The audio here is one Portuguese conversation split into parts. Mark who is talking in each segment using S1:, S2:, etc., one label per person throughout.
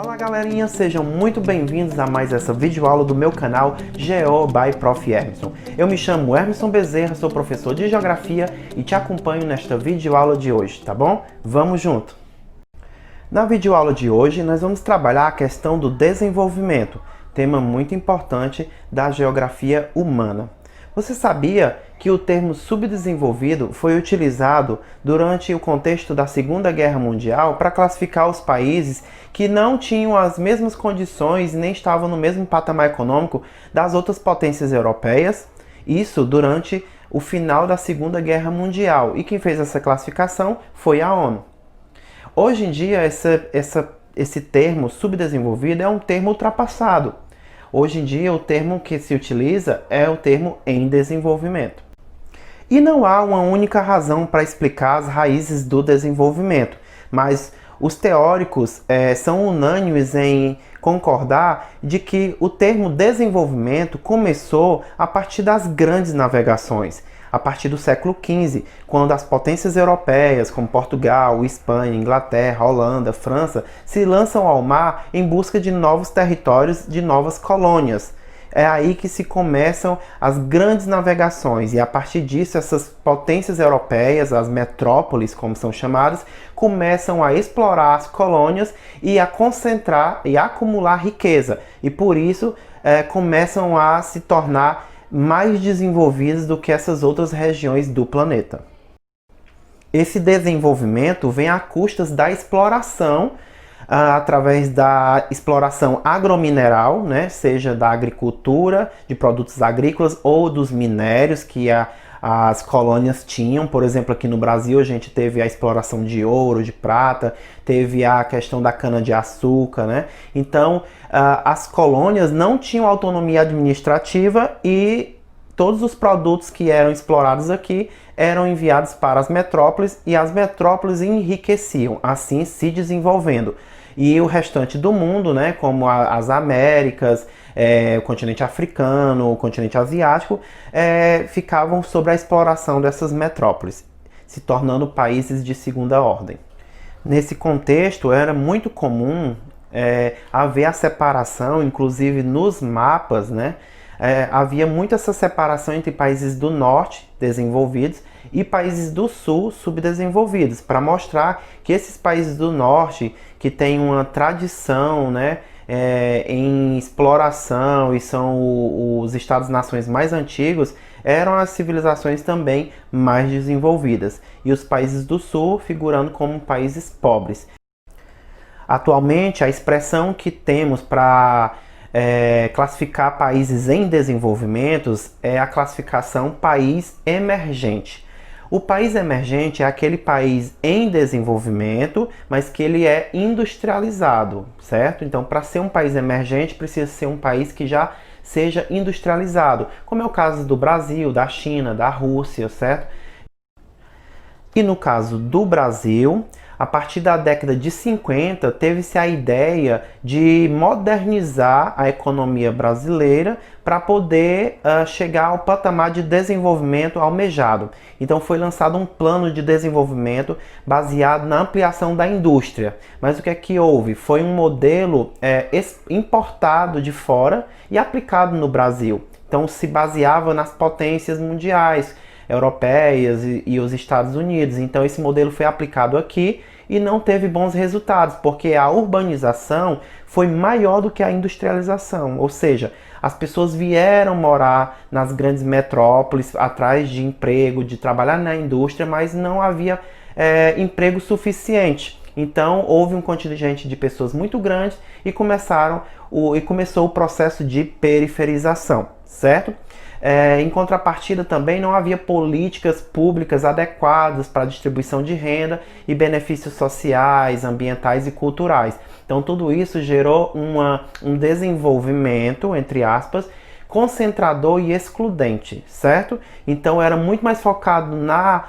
S1: Olá galerinha, sejam muito bem-vindos a mais essa videoaula do meu canal Geo by Prof. Hermisson. Eu me chamo Hermisson Bezerra, sou professor de Geografia e te acompanho nesta videoaula de hoje, tá bom? Vamos junto! Na videoaula de hoje nós vamos trabalhar a questão do desenvolvimento, tema muito importante da geografia humana. Você sabia que o termo subdesenvolvido foi utilizado durante o contexto da Segunda Guerra Mundial para classificar os países que não tinham as mesmas condições e nem estavam no mesmo patamar econômico das outras potências europeias? Isso durante o final da Segunda Guerra Mundial. E quem fez essa classificação foi a ONU. Hoje em dia, esse termo subdesenvolvido é um termo ultrapassado. Hoje em dia, o termo que se utiliza é o termo em desenvolvimento. E não há uma única razão para explicar as raízes do desenvolvimento, mas os teóricos são unânimes em concordar de que o termo desenvolvimento começou a partir das grandes navegações, a partir do século XV, quando as potências europeias, como Portugal, Espanha, Inglaterra, Holanda, França, se lançam ao mar em busca de novos territórios, de novas colônias. É aí que se começam as grandes navegações e a partir disso essas potências europeias, as metrópoles como são chamadas, começam a explorar as colônias e a concentrar e acumular riqueza e por isso começam a se tornar mais desenvolvidas do que essas outras regiões do planeta. Esse desenvolvimento vem a custas da exploração, através da exploração agromineral, né, seja da agricultura, de produtos agrícolas ou dos minérios que as colônias tinham. Por exemplo, aqui no Brasil a gente teve a exploração de ouro, de prata, teve a questão da cana-de-açúcar, né? Então, as colônias não tinham autonomia administrativa e todos os produtos que eram explorados aqui eram enviados para as metrópoles e as metrópoles enriqueciam, assim se desenvolvendo. E o restante do mundo, né, como as Américas, o continente africano, o continente asiático, ficavam sob a exploração dessas metrópoles, se tornando países de segunda ordem. Nesse contexto, era muito comum haver a separação, inclusive nos mapas, né? Havia muito essa separação entre países do norte, desenvolvidos, e países do sul, subdesenvolvidos, para mostrar que esses países do norte, que têm uma tradição, né, em exploração e são os estados-nações mais antigos, eram as civilizações também mais desenvolvidas, e os países do sul figurando como países pobres. Atualmente, a expressão que temos para classificar países em desenvolvimento é a classificação país emergente. O país emergente é aquele país em desenvolvimento, mas que ele é industrializado, certo? Então, para ser um país emergente, precisa ser um país que já seja industrializado, como é o caso do Brasil, da China, da Rússia, certo? E no caso do Brasil, a partir da década de 50, teve-se a ideia de modernizar a economia brasileira para poder chegar ao patamar de desenvolvimento almejado. Então foi lançado um plano de desenvolvimento baseado na ampliação da indústria. Mas o que é que houve? Foi um modelo importado de fora e aplicado no Brasil. Então se baseava nas potências mundiais, europeias e os Estados Unidos. Então esse modelo foi aplicado aqui e não teve bons resultados, porque a urbanização foi maior do que a industrialização, ou seja, as pessoas vieram morar nas grandes metrópoles atrás de emprego, de trabalhar na indústria, mas não havia emprego suficiente. Então houve um contingente de pessoas muito grande e começou o processo de periferização, certo? Em contrapartida também não havia políticas públicas adequadas para a distribuição de renda e benefícios sociais, ambientais e culturais. Então tudo isso gerou um desenvolvimento, entre aspas, concentrador e excludente, certo? Então era muito mais focado na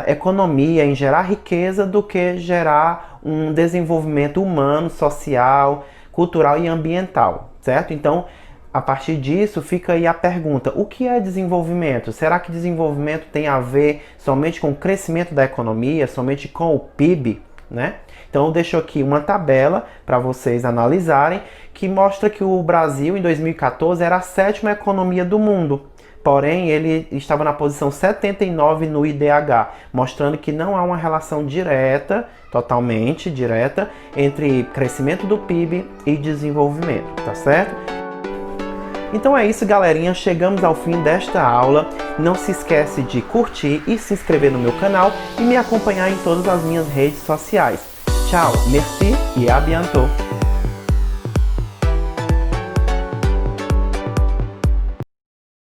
S1: economia, em gerar riqueza, do que gerar um desenvolvimento humano, social, cultural e ambiental, certo? Então, a partir disso, fica aí a pergunta: o que é desenvolvimento? Será que desenvolvimento tem a ver somente com o crescimento da economia, somente com o PIB? né? Então eu deixo aqui uma tabela para vocês analisarem, que mostra que o Brasil em 2014 era a 7ª economia do mundo. Porém, ele estava na posição 79 no IDH, mostrando que não há uma relação direta, totalmente direta, entre crescimento do PIB e desenvolvimento, tá certo? Então é isso, galerinha, chegamos ao fim desta aula. Não se esquece de curtir e se inscrever no meu canal e me acompanhar em todas as minhas redes sociais. Tchau, merci e à bientôt!